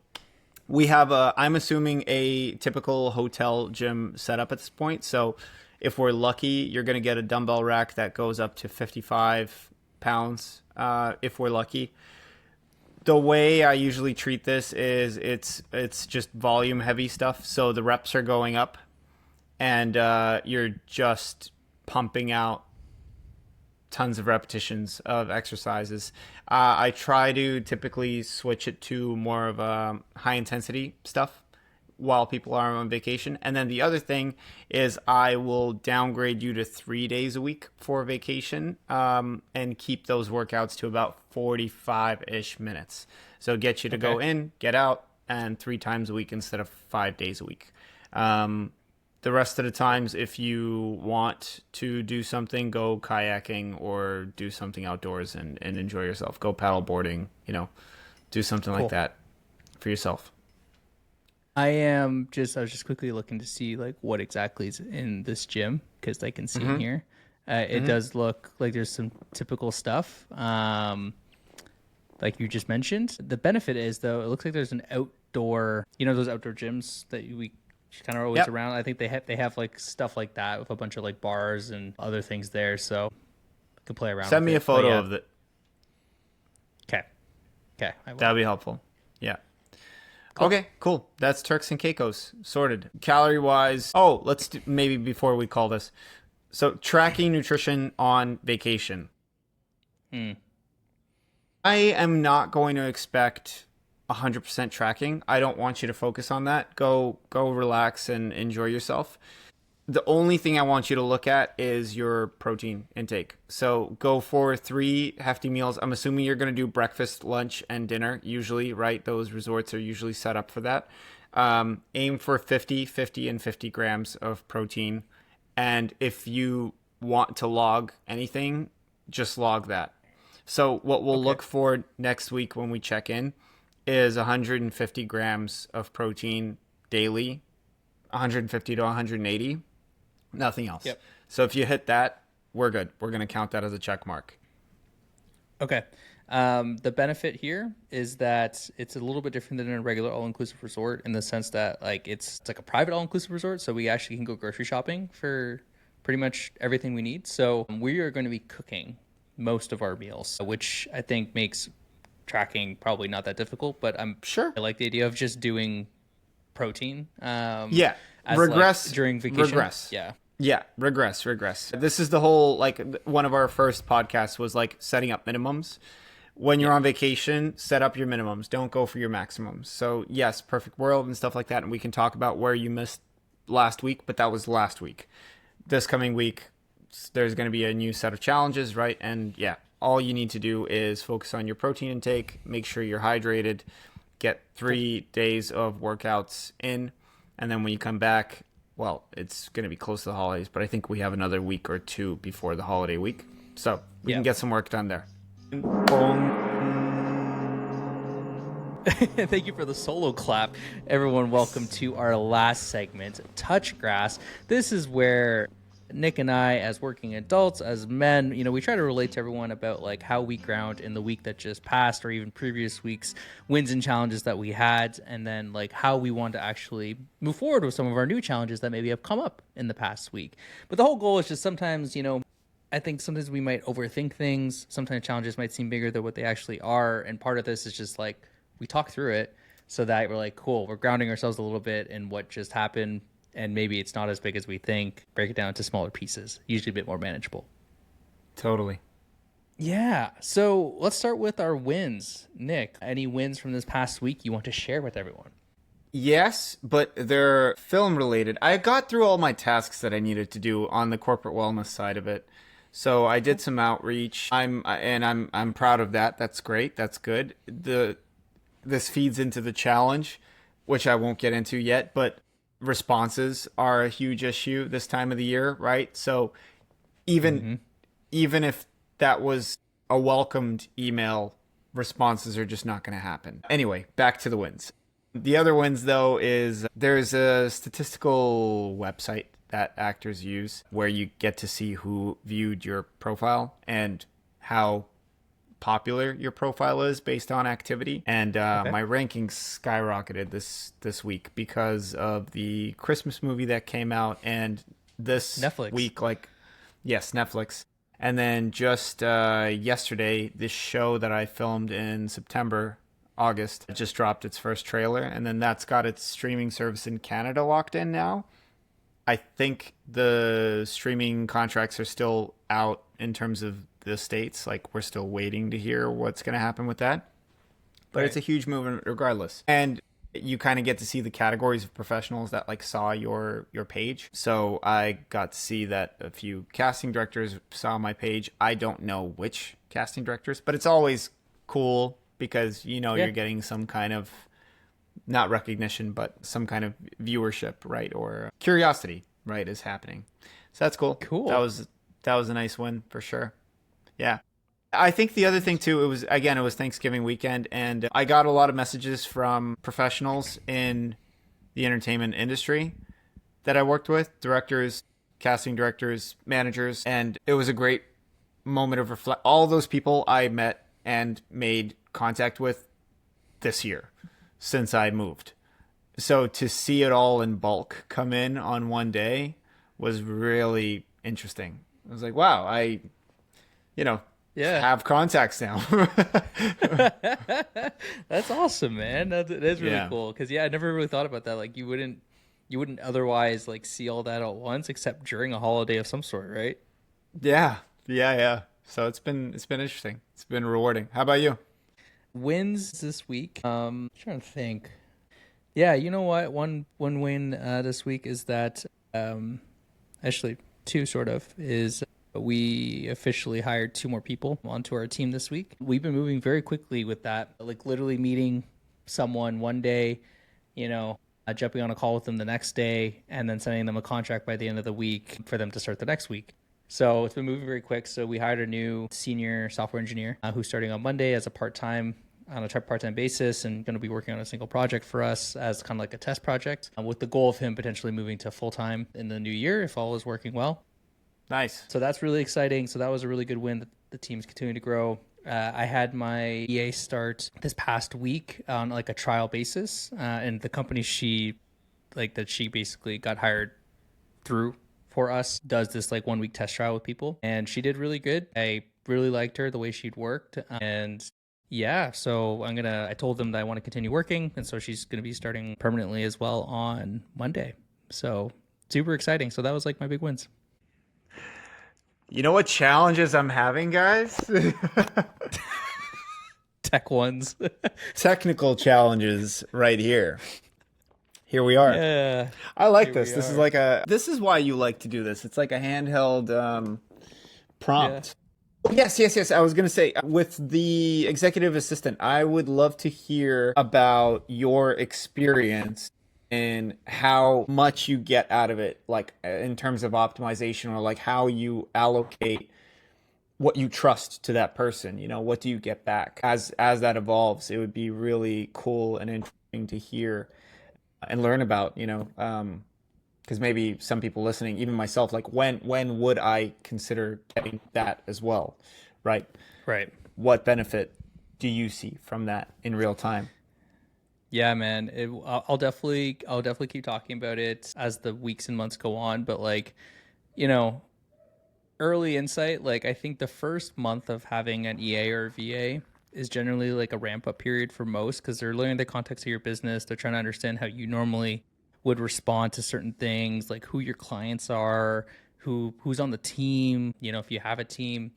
S3: we have I'm assuming a typical hotel gym setup at this point. So if we're lucky, you're going to get a dumbbell rack that goes up to 55 pounds, if we're lucky. The way I usually treat this is it's just volume heavy stuff. So the reps are going up, and you're just pumping out tons of repetitions of exercises. I try to typically switch it to more of a high intensity stuff while people are on vacation. And then the other thing is I will downgrade you to 3 days a week for vacation, and keep those workouts to about 45-ish minutes. So get you to go in, get out, and 3 times a week instead of 5 days a week. The rest of the times, if you want to do something, go kayaking or do something outdoors and enjoy yourself. Go paddle boarding, do something like that for yourself.
S2: I was just quickly looking to see like what exactly is in this gym, because I can see in here. It does look like there's some typical stuff, like you just mentioned. The benefit is, though, it looks like there's an outdoor, those outdoor gyms that we kind of always around. I think they have like stuff like that with a bunch of like bars and other things there, so I could play around.
S3: Send me a photo of it.
S2: Okay,
S3: that'd be helpful. Yeah. Cool. Okay, cool. That's Turks and Caicos sorted. Calorie wise, let's do, maybe before we call this, so tracking nutrition on vacation. I am not going to expect 100% tracking. I don't want you to focus on that. Go relax and enjoy yourself. The only thing I want you to look at is your protein intake. So go for 3 hefty meals. I'm assuming you're going to do breakfast, lunch, and dinner usually, right? Those resorts are usually set up for that. Aim for 50, and 50 grams of protein. And if you want to log anything, just log that. So what we'll look for next week when we check in is 150 grams of protein daily, 150 to 180, nothing else.
S2: Yep.
S3: So if you hit that, we're good. We're going to count that as a check mark.
S2: Okay. The benefit here is that it's a little bit different than a regular all-inclusive resort, in the sense that like it's like a private all-inclusive resort, so we actually can go grocery shopping for pretty much everything we need. So we are going to be cooking most of our meals, which I think makes tracking probably not that difficult, but I like the idea of just doing protein.
S3: Regress
S2: during vacation.
S3: Regress. Yeah, regress. This is the whole, like, one of our first podcasts was like setting up minimums. When you're on vacation, set up your minimums. Don't go for your maximums. So yes, perfect world and stuff like that, and we can talk about where you missed last week, but that was last week. This coming week, there's going to be a new set of challenges, right? And yeah, all you need to do is focus on your protein intake, make sure you're hydrated, get 3 days of workouts in, and then when you come back, well, it's going to be close to the holidays, but I think we have another week or 2 before the holiday week. So we can get some work done there.
S2: Thank you for the solo clap. Everyone, welcome to our last segment, Touch Grass. This is where Nik and I, as working adults, as men, we try to relate to everyone about like how we ground in the week that just passed, or even previous weeks, wins and challenges that we had, and then like how we want to actually move forward with some of our new challenges that maybe have come up in the past week. But the whole goal is just sometimes, I think sometimes we might overthink things. Sometimes challenges might seem bigger than what they actually are. And part of this is just like, we talk through it so that we're like, cool, we're grounding ourselves a little bit in what just happened. And maybe it's not as big as we think. Break it down into smaller pieces, usually a bit more manageable.
S3: Totally.
S2: Yeah. So let's start with our wins. Nik, any wins from this past week you want to share with everyone?
S3: Yes, but they're film related. I got through all my tasks that I needed to do on the corporate wellness side of it. So I did some outreach. I'm proud of that. That's great. That's good. This feeds into the challenge, which I won't get into yet, but responses are a huge issue this time of the year, right? So even if that was a welcomed email, responses are just not going to happen. Anyway, back to the wins. The other wins, though, is there's a statistical website that actors use where you get to see who viewed your profile and how popular your profile is based on activity. And my rankings skyrocketed this week because of the Christmas movie that came out, and this
S2: Netflix
S3: week, Netflix. And then just yesterday, this show that I filmed in August just dropped its first trailer, and then that's got its streaming service in Canada locked in now. I think the streaming contracts are still out in terms of the States. Like, we're still waiting to hear what's going to happen with that. But
S2: Right.
S3: it's a huge movement regardless. And you kind of get to see the categories of professionals that like saw your page. So I got to see that a few casting directors saw my page. I don't know which casting directors, but it's always cool because, you know,
S2: Yeah.
S3: you're getting some kind of, not recognition, but some kind of viewership, right? Or curiosity, right, is happening. So that's cool.
S2: Cool.
S3: That was a nice win for sure. Yeah. I think the other thing too, it was Thanksgiving weekend, and I got a lot of messages from professionals in the entertainment industry that I worked with, directors, casting directors, managers, and it was a great moment of reflect. All those people I met and made contact with this year since I moved. So to see it all in bulk come in on one day was really interesting. I was like, wow,
S2: Yeah.
S3: have contacts now.
S2: That's awesome, man. That's really
S3: Yeah.
S2: cool. Because I never really thought about that. Like, you wouldn't otherwise like see all that at once, except during a holiday of some sort, right?
S3: Yeah. So it's been interesting. It's been rewarding. How about you?
S2: Wins this week. Trying to think. Yeah, you know what? One win this week is that actually two sort of is we officially hired 2 more people onto our team this week. We've been moving very quickly with that, like literally meeting someone one day, jumping on a call with them the next day, and then sending them a contract by the end of the week for them to start the next week. So it's been moving very quick. So we hired a new senior software engineer who's starting on Monday as a part-time basis and going to be working on a single project for us as kind of like a test project with the goal of him potentially moving to full-time in the new year if all is working well.
S3: Nice.
S2: So that's really exciting. So that was a really good win that the team's continuing to grow. I had my EA start this past week on like a trial basis, and the company she basically got hired through for us does this like 1 week test trial with people, and she did really good. I really liked her, the way she'd worked, and yeah, so I told them that I want to continue working, and so she's going to be starting permanently as well on Monday. So super exciting. So that was like my big wins.
S3: You know what challenges I'm having, guys?
S2: Tech ones.
S3: Technical challenges right here. Here we are.
S2: Yeah.
S3: I like
S2: Here
S3: this.
S2: we
S3: This is
S2: are.
S3: this is why you like to do this. It's like a handheld prompt. Yes. I was going to say, with the executive assistant, I would love to hear about your experience and how much you get out of it, like in terms of optimization, or like how you allocate what you trust to that person. What do you get back as that evolves? It would be really cool and interesting to hear and learn about, because maybe some people listening, even myself, like when would I consider getting that as well, right?
S2: Right.
S3: What benefit do you see from that in real time?
S2: Yeah, man. I'll definitely keep talking about it as the weeks and months go on. But early insight, like I think the first month of having an EA or a VA is generally like a ramp up period for most, because they're learning the context of your business. They're trying to understand how you normally would respond to certain things, like who your clients are, who's on the team, if you have a team.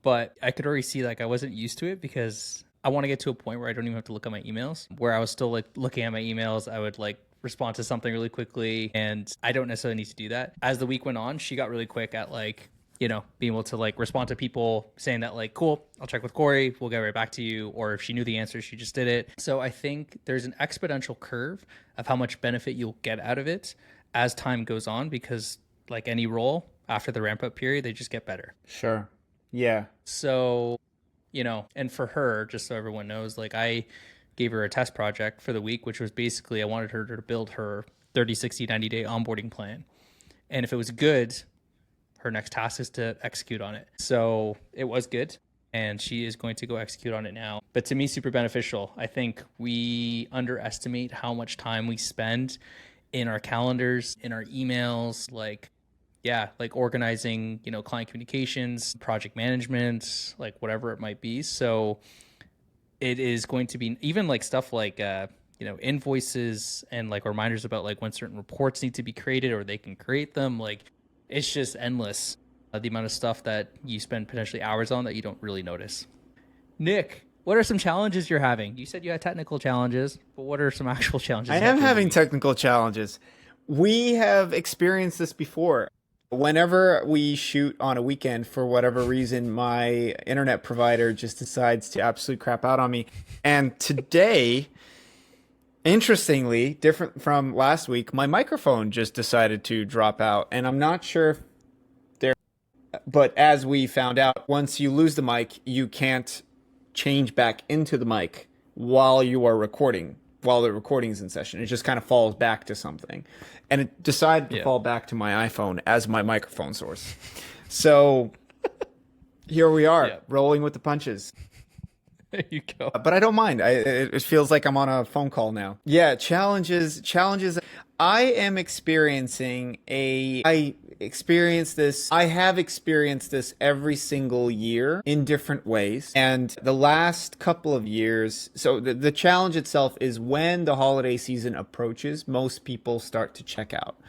S2: But I could already see like I wasn't used to it, because I want to get to a point where I don't even have to look at my emails, where I was still like looking at my emails. I would like respond to something really quickly, and I don't necessarily need to do that. As the week went on, she got really quick at like, being able to like respond to people saying that like, cool, I'll check with Cory, we'll get right back to you. Or if she knew the answer, she just did it. So I think there's an exponential curve of how much benefit you'll get out of it as time goes on, because like any role after the ramp up period, they just get better.
S3: Sure. Yeah.
S2: So, and for her, just so everyone knows, like I gave her a test project for the week, which was basically I wanted her to build her 30, 60, 90-day onboarding plan. And if it was good, her next task is to execute on it. So it was good, and she is going to go execute on it now. But to me, super beneficial. I think we underestimate how much time we spend in our calendars, in our emails, like organizing, client communications, project management, like whatever it might be. So it is going to be even like stuff like, invoices and like reminders about like when certain reports need to be created or they can create them. Like it's just endless the amount of stuff that you spend potentially hours on that you don't really notice. Nik, what are some challenges you're having? You said you had technical challenges, but what are some actual challenges?
S3: I am having technical challenges. We have experienced this before. Whenever we shoot on a weekend, for whatever reason, my internet provider just decides to absolutely crap out on me. And today, interestingly, different from last week, my microphone just decided to drop out. And I'm not sure if there, but as we found out, once you lose the mic, you can't change back into the mic while you are recording, while the recording is in session. It just kind of falls back to something. And it decided to fall back to my iPhone as my microphone source. So here we are, rolling with the punches.
S2: There you go.
S3: But I don't mind. It feels like I'm on a phone call now. Yeah, challenges. I am experiencing I have experienced this every single year in different ways. And the last couple of years, so the challenge itself is when the holiday season approaches, most people start to check out.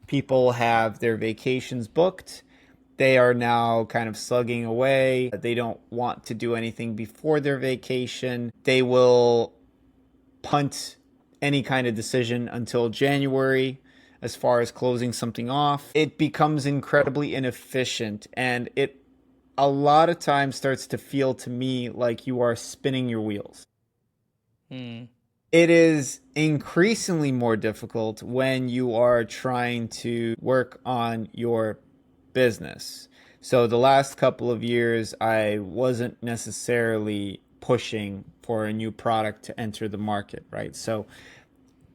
S3: People have their vacations booked. They are now kind of slugging away. They don't want to do anything before their vacation. They will punt any kind of decision until January as far as closing something off. It becomes incredibly inefficient, and it a lot of times starts to feel to me like you are spinning your wheels. It is increasingly more difficult when you are trying to work on your business. So the last couple of years, I wasn't necessarily pushing for a new product to enter the market, right? So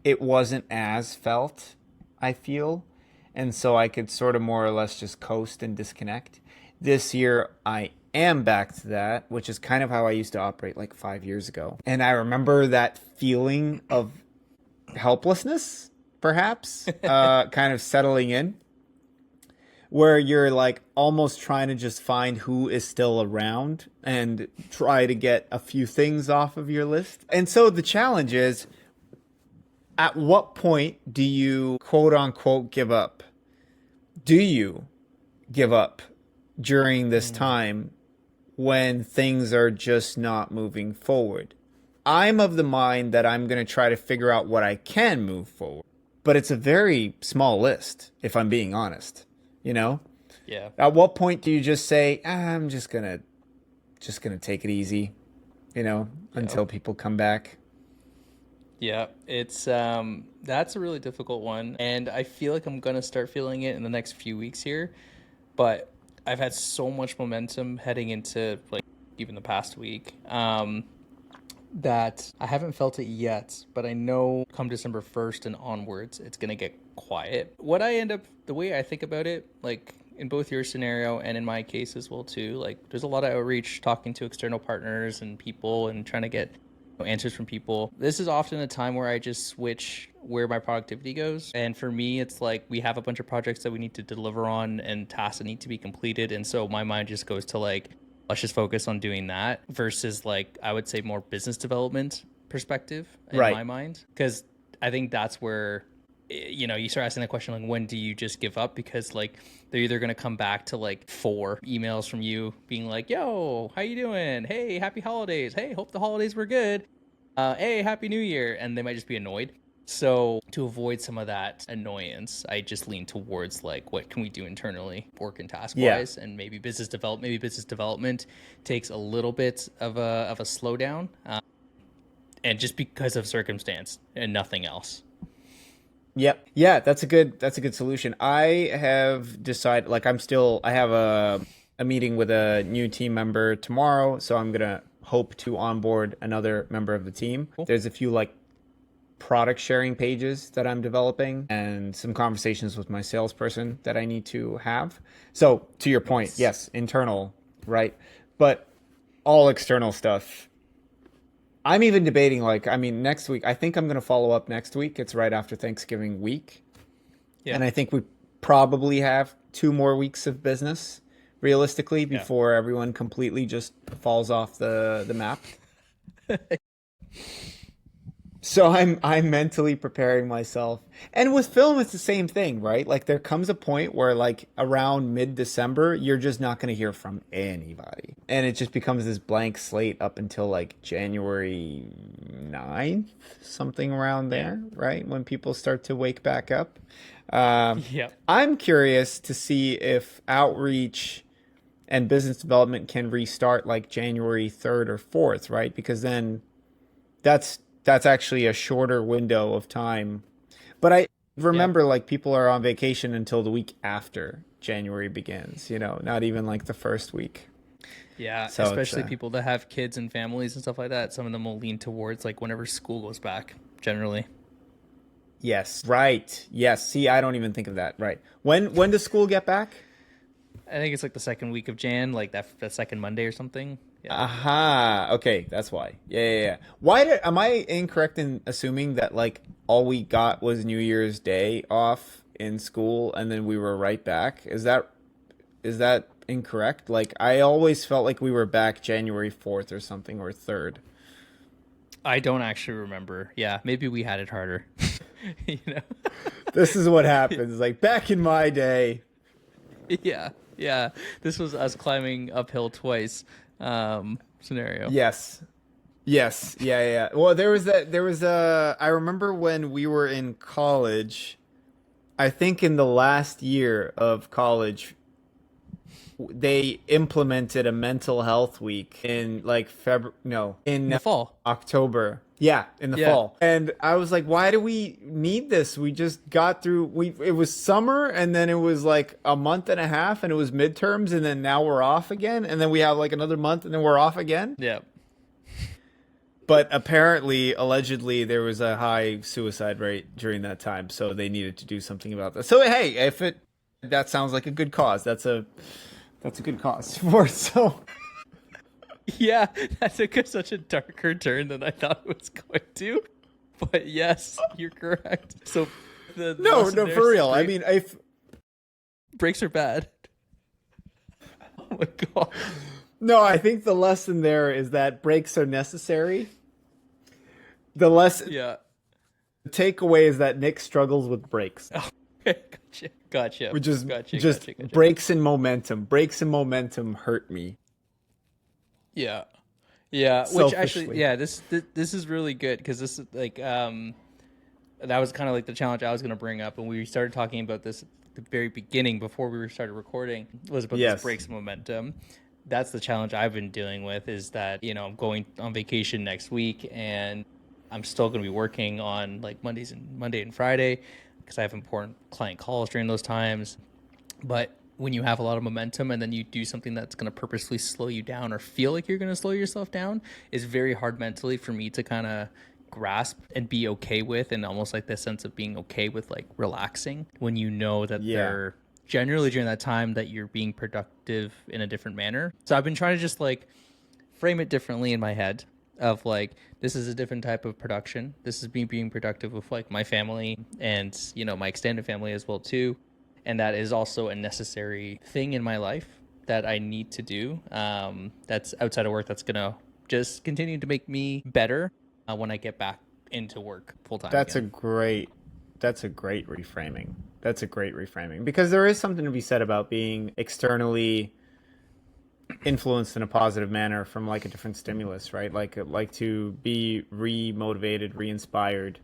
S3: it wasn't as felt, I feel. And so I could sort of more or less just coast and disconnect. This year, I am back to that, which is kind of how I used to operate like 5 years ago. And I remember that feeling of helplessness, perhaps, kind of settling in, where you're like almost trying to just find who is still around and try to get a few things off of your list. And so the challenge is, at what point do you quote unquote give up? Do you give up during this time when things are just not moving forward? I'm of the mind that I'm going to try to figure out what I can move forward, but it's a very small list, if I'm being honest. You know?
S2: Yeah.
S3: At what point do you just say, I'm just gonna take it easy, until people come back?
S2: Yeah, it's that's a really difficult one, and I feel like I'm gonna start feeling it in the next few weeks here. But I've had so much momentum heading into like even the past week that I haven't felt it yet, but I know come December 1st and onwards, it's gonna get quiet. The way I think about it, like in both your scenario and in my case as well too, like there's a lot of outreach, talking to external partners and people and trying to get answers from people. This is often a time where I just switch where my productivity goes. And for me, it's like we have a bunch of projects that we need to deliver on and tasks that need to be completed. And so my mind just goes to like, let's just focus on doing that versus like, I would say more business development perspective in my mind. Because I think that's where, you start asking the question, like, when do you just give up? Because like, they're either going to come back to like 4 emails from you being like, yo, how you doing? Hey, happy holidays. Hey, hope the holidays were good. Hey, happy new year. And they might just be annoyed. So to avoid some of that annoyance, I just lean towards like, what can we do internally, work and task wise, and maybe business development. Maybe business development takes a little bit of a slowdown, and just because of circumstance and nothing else.
S3: Yep. Yeah, that's a good solution. I have decided, like, I have a meeting with a new team member tomorrow, so I'm gonna hope to onboard another member of the team. Cool. There's a few like product sharing pages that I'm developing and some conversations with my salesperson that I need to have. So to your point, yes, internal, right? But all external stuff, I'm even debating, next week, I think I'm going to follow up next week. It's right after Thanksgiving week. Yeah. And I think we probably have 2 more weeks of business, realistically, before everyone completely just falls off the map. So I'm mentally preparing myself. And with film it's the same thing, right? Like there comes a point where like around mid-December you're just not going to hear from anybody. And it just becomes this blank slate up until like January 9th, something around there, right? When people start to wake back up.
S2: Yeah.
S3: I'm curious to see if outreach and business development can restart like January 3rd or 4th, right? Because then that's actually a shorter window of time. But I remember like people are on vacation until the week after January begins, not even like the first week.
S2: Yeah,
S3: So
S2: especially people that have kids and families and stuff like that. Some of them will lean towards like whenever school goes back, generally.
S3: Yes, right. Yes. See, I don't even think of that. Right. When does school get back?
S2: I think it's like the second week of Jan, like that second Monday or something. Yeah.
S3: Aha. Okay, that's why. Yeah. Am I incorrect in assuming that like all we got was New Year's Day off in school and then we were right back? Is that incorrect? Like I always felt like we were back January 4th or something, or 3rd.
S2: I don't actually remember. Yeah, maybe we had it harder. you know.
S3: This is what happens. Like back in my day.
S2: Yeah. This was us climbing uphill twice. Scenario.
S3: Yes. Yeah. Well, I remember when we were in college, I think in the last year of college, they implemented a mental health week in like in
S2: the fall.
S3: October. Yeah, in the fall. And I was like, why do we need this? We just got through, it was summer and then it was like a month and a half and it was midterms and then now we're off again. And then we have like another month and then we're off again.
S2: Yeah.
S3: But apparently, allegedly, there was a high suicide rate during that time. So they needed to do something about that. So, hey, that sounds like a good cause. That's a good cause for it. So.
S2: Yeah, that took such a darker turn than I thought it was going to. But yes, you're correct. So
S3: no, for real. I mean,
S2: breaks are bad. Oh my god.
S3: No, I think the lesson there is that breaks are necessary. The takeaway is that Nik struggles with breaks.
S2: Oh, okay, gotcha.
S3: Which is
S2: gotcha.
S3: breaks in momentum. Breaks in momentum hurt me.
S2: Yeah.
S3: Selfishly.
S2: Which actually, this is really good because this is like that was kind of like the challenge I was going to bring up when we started talking about this at the very beginning before we started recording was about this breaks in momentum. That's the challenge I've been dealing with is that I'm going on vacation next week and I'm still going to be working on like Monday and Friday because I have important client calls during those times, but when you have a lot of momentum and then you do something that's going to purposely slow you down or feel like you're going to slow yourself down is very hard mentally for me to kind of grasp and be okay with, and almost like this sense of being okay with like relaxing when you know that they're generally during that time that you're being productive in a different manner. So I've been trying to just like frame it differently in my head of like, this is a different type of production. This is me being productive with like my family and, my extended family as well too. And that is also a necessary thing in my life that I need to do. That's outside of work. That's going to just continue to make me better when I get back into work full time.
S3: That's a great reframing. That's a great reframing because there is something to be said about being externally influenced in a positive manner from like a different stimulus, right? Like to be re-motivated, re-inspired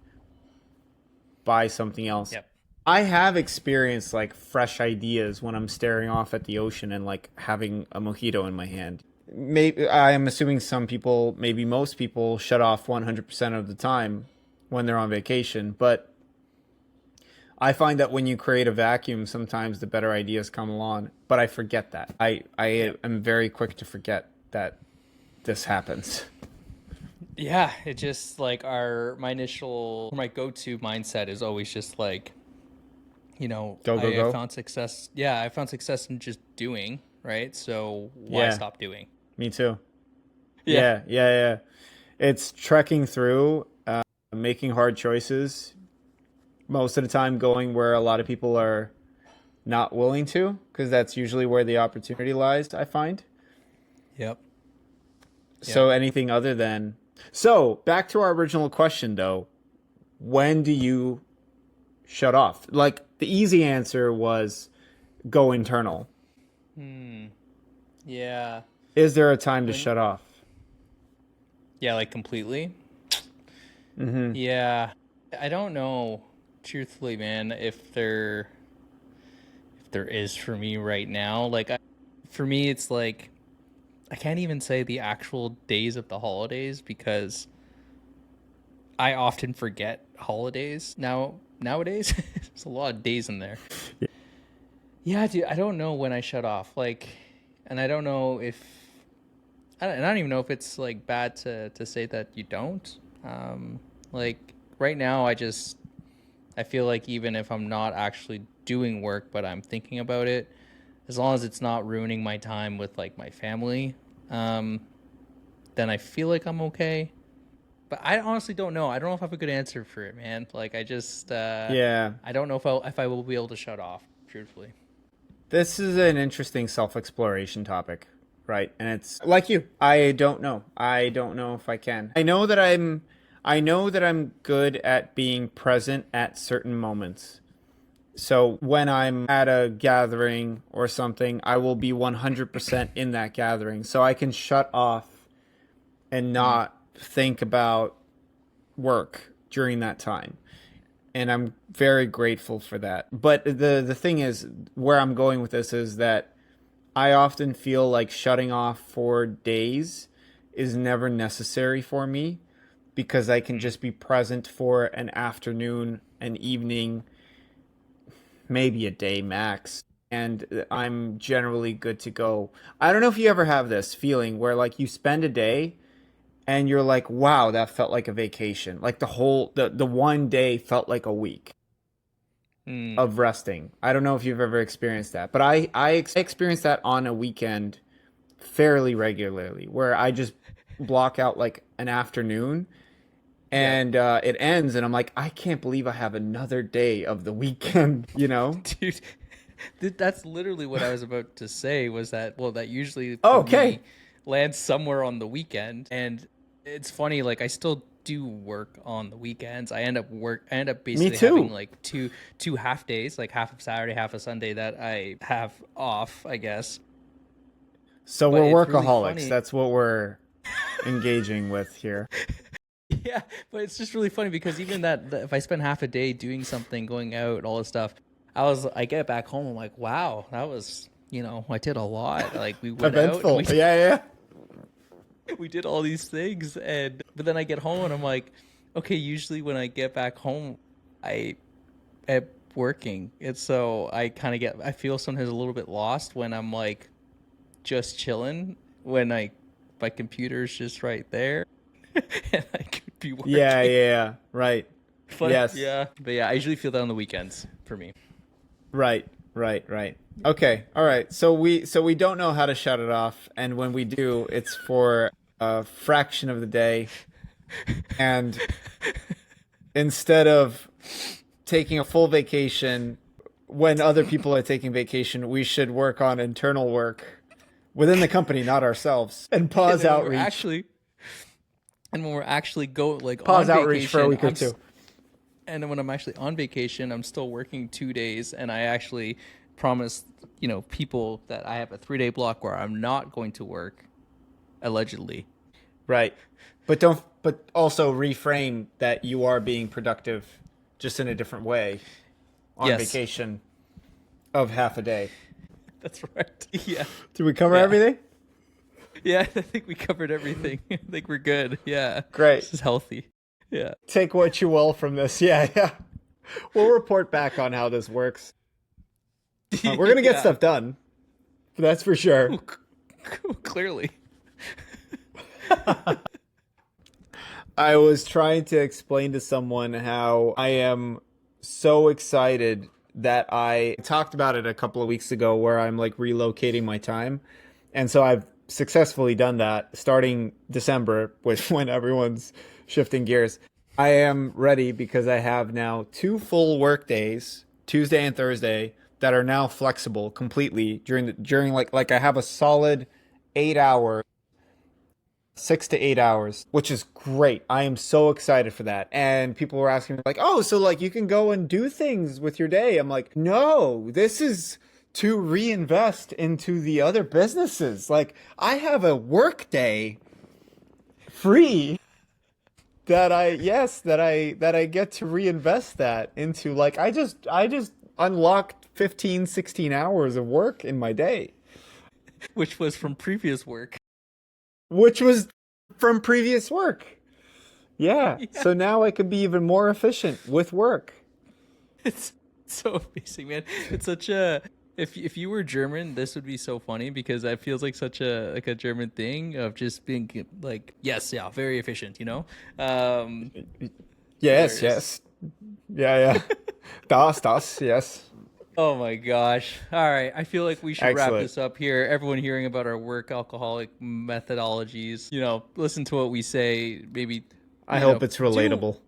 S3: by something else.
S2: Yep.
S3: I have experienced like fresh ideas when I'm staring off at the ocean and like having a mojito in my hand. Maybe I'm assuming some people, maybe most people, shut off 100% of the time when they're on vacation. But I find that when you create a vacuum, sometimes the better ideas come along. But I forget that. I am very quick to forget that this happens.
S2: Yeah, it just like my go-to mindset is always just like,
S3: go.
S2: I found success. Yeah, I found success in just doing, right? So why stop doing?
S3: Me too. Yeah. It's trekking through, making hard choices. Most of the time going where a lot of people are not willing to, because that's usually where the opportunity lies, I find.
S2: Yep.
S3: So anything other than So back to our original question, though. When do you shut off? Like, the easy answer was go internal.
S2: Yeah.
S3: Is there a time to
S2: When
S3: shut off?
S2: Yeah, like completely.
S3: Mm-hmm.
S2: Yeah. I don't know, truthfully, man, if there is for me right now. For me it's like I can't even say the actual days of the holidays because I often forget holidays nowadays. There's a lot of days in there. Yeah, dude, I don't know when I shut off. And I don't know if I don't even know if it's like bad to say that you don't. Like right now, I feel like even if I'm not actually doing work, but I'm thinking about it, as long as it's not ruining my time with like my family, um, then I feel like I'm okay. But I honestly don't know. I don't know if I have a good answer for it, man. Like
S3: Yeah.
S2: I don't know if I will be able to shut off, truthfully.
S3: This is an interesting self-exploration topic, right? And it's like you. I don't know. I don't know if I can. I know that I'm good at being present at certain moments. So when I'm at a gathering or something, I will be 100% in that gathering. So I can shut off and not think about work during that time. And I'm very grateful for that. But the thing is, where I'm going with this is that I often feel like shutting off for days is never necessary for me because I can just be present for an afternoon, an evening, maybe a day max. And I'm generally good to go. I don't know if you ever have this feeling where like you spend a day and you're like, wow, that felt like a vacation. Like the one day felt like a week of resting. I don't know if you've ever experienced that, but I experience that on a weekend fairly regularly where I just block out like an afternoon
S2: Yep.
S3: and it ends and I'm like, I can't believe I have another day of the weekend, you know?
S2: Dude, that's literally what I was about to say was that, well, that usually for
S3: Oh, okay.
S2: me lands somewhere on the weekend. And it's funny, like I still do work on the weekends. I end up
S3: Me
S2: basically having
S3: too.
S2: like two half days, like half of Saturday, half of Sunday that I have off, I guess.
S3: So
S2: But
S3: we're
S2: it's really
S3: workaholics.
S2: funny.
S3: That's what we're engaging with here.
S2: Yeah, but it's just really funny because even that if I spend half a day doing something, going out, all this stuff, I get back home, I'm like, wow, that was, I did a lot. Like we went out and
S3: Eventful. Yeah, yeah.
S2: we did all these things, and but then I get home and I'm like, okay, usually when I get back home, I am working, and so I feel sometimes a little bit lost when I'm like just chilling when my computer's just right there, and I could be
S3: Yeah,
S2: working.
S3: yeah. Right.
S2: Funny,
S3: Yes.
S2: yeah, but yeah, I usually feel that on the weekends for me.
S3: Right, right. Okay, all right. So we don't know how to shut it off, and when we do, it's for a fraction of the day. And instead of taking a full vacation when other people are taking vacation, we should work on internal work within the company, not ourselves, and
S2: And then when we're actually go like
S3: pause
S2: on
S3: outreach for a
S2: vacation,
S3: week or two.
S2: and then when I'm actually on vacation, I'm still working 2 days, and I actually promised, people that I have a 3 day block where I'm not going to work, allegedly.
S3: Right. But also reframe that you are being productive just in a different way on
S2: Yes,
S3: vacation of half a day.
S2: that's right. Yeah,
S3: Did we cover
S2: yeah,
S3: everything?
S2: yeah. I think we covered everything. I think we're good. Yeah,
S3: Great.
S2: this is healthy. Yeah.
S3: Take what you will from this. Yeah, yeah. We'll report back on how this works. We're going to get
S2: Yeah.
S3: stuff done. That's for sure.
S2: Clearly.
S3: I was trying to explain to someone how I am so excited that I talked about it a couple of weeks ago where I'm like relocating my time. And so I've successfully done that starting December, which when everyone's shifting gears. I am ready because I have now 2 full work days, Tuesday and Thursday, that are now flexible completely during like I have a solid 8 hour 6 to 8 hours, which is great. I am so excited for that. And people were asking me like, oh, so like you can go and do things with your day. I'm like, no, this is to reinvest into the other businesses. Like I have a work day free that I get to reinvest that into. Like I just unlocked 15, 16 hours of work in my day.
S2: Which was from previous work.
S3: Which was from previous work. Yeah. So now I could be even more efficient with work.
S2: It's so amazing, man. It's such a if you were German, this would be so funny because that feels like such a German thing of just being like, yes, yeah, very efficient, you know?
S3: Yes. Yeah. Das, yes.
S2: Oh my gosh. All right. I feel like we should wrap
S3: Excellent.
S2: this up here. Everyone hearing about our work alcoholic methodologies, listen to what we say. Maybe.
S3: I hope it's relatable.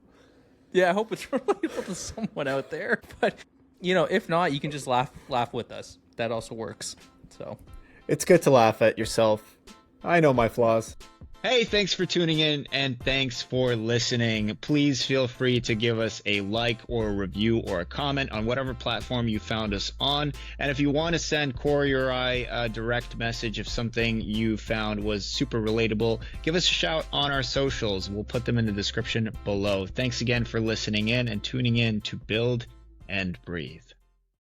S2: Yeah, I hope it's relatable to someone out there. But, if not, you can just laugh with us. That also works. So.
S3: It's good to laugh at yourself. I know my flaws.
S1: Hey, thanks for tuning in and thanks for listening. Please feel free to give us a like or a review or a comment on whatever platform you found us on. And if you want to send Cory or I a direct message if something you found was super relatable, give us a shout on our socials. We'll put them in the description below. Thanks again for listening in and tuning in to Build and Breathe.